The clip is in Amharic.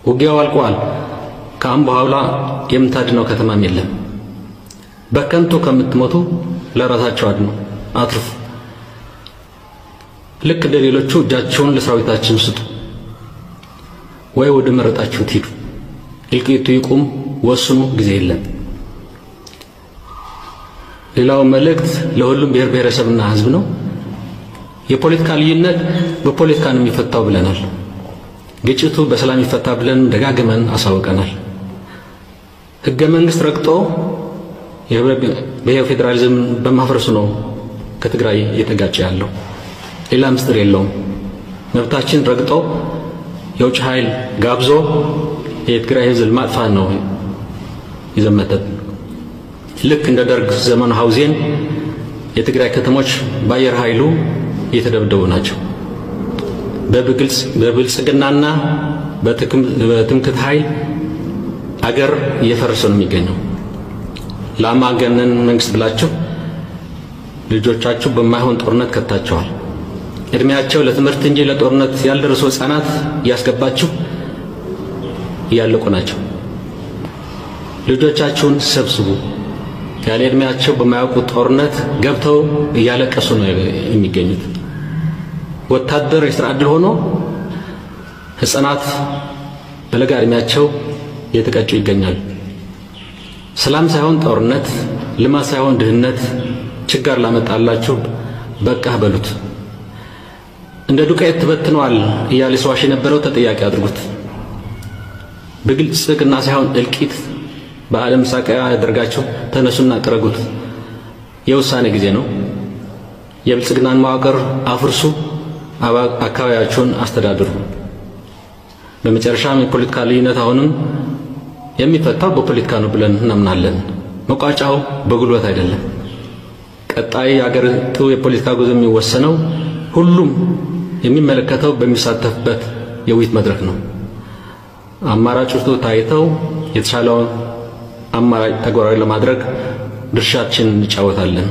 ውጊያው አልቋል። ከአሁን በኋላ የምታድነው ከተማም የለም። በከንቱ ከምትሞቱ ለራሳችሁ አድኑ፣ አትርፉ። ልክ እንደ ሌሎቹ እጃችሁን ለሰራዊታችን ስጡ፣ ወይ ወደ መረጣችሁት ሂዱ። እልቂቱ ይቁም፣ ወስኑ፣ ጊዜ የለም። ሌላው መልእክት ለሁሉም ብሔር ብሔረሰብና ህዝብ ነው። የፖለቲካ ልዩነት በፖለቲካ ነው የሚፈታው ብለናል። ግጭቱ በሰላም ይፈታ ብለን ደጋግመን አሳውቀናል። ህገ መንግስት ረግጦ የብሔር ፌደራሊዝም በማፍረሱ ነው ከትግራይ እየተጋጨ ያለው። ሌላ ምስጢር የለውም። መብታችን ረግጦ የውጭ ኃይል ጋብዞ የትግራይ ህዝብ ማጥፋት ነው ይዘመተት። ልክ እንደ ደርግ ዘመን ሐውዜን የትግራይ ከተሞች በአየር ኃይሉ እየተደበደቡ ናቸው። በብልጽግናና በትምክህት ኃይል አገር እየፈረሰ ነው የሚገኘው። ለአምባገነን መንግስት ብላችሁ ልጆቻችሁ በማይሆን ጦርነት ከታቸዋል። እድሜያቸው ለትምህርት እንጂ ለጦርነት ያልደረሱ ህፃናት ያስገባችሁ ያለቁ ናቸው። ልጆቻችሁን ሰብስቡ። ያለ እድሜያቸው በማያውቁት ጦርነት ገብተው እያለቀሱ ነው የሚገኙት። ወታደር የሥራ ዕድል ሆኖ ህፃናት በለጋ እድሜያቸው እየተቀጩ ይገኛሉ። ሰላም ሳይሆን ጦርነት፣ ልማት ሳይሆን ድህነት ችግር ላመጣላችሁ በቃ በሉት። እንደ ዱቄት ተበትኗል እያለ ሰዋሽ የነበረው ተጠያቂ አድርጉት። ብልጽግና ሳይሆን እልቂት በዓለም ሳቂያ ያደርጋችሁ ተነሱና ጥረጉት። የውሳኔ ጊዜ ነው። የብልጽግናን መዋቅር አፍርሱ፣ አካባቢያችሁን አስተዳድሩ። በመጨረሻም የፖለቲካ ልዩነት አሁንም የሚፈታው በፖለቲካ ነው ብለን እናምናለን። መቋጫው በጉልበት አይደለም። ቀጣይ የአገሪቱ የፖለቲካ ጉዞ የሚወሰነው ሁሉም የሚመለከተው በሚሳተፍበት የውይይት መድረክ ነው። አማራጮቹ ታይተው የተሻለው አማራጭ ተግባራዊ ለማድረግ ድርሻችንን እንጫወታለን።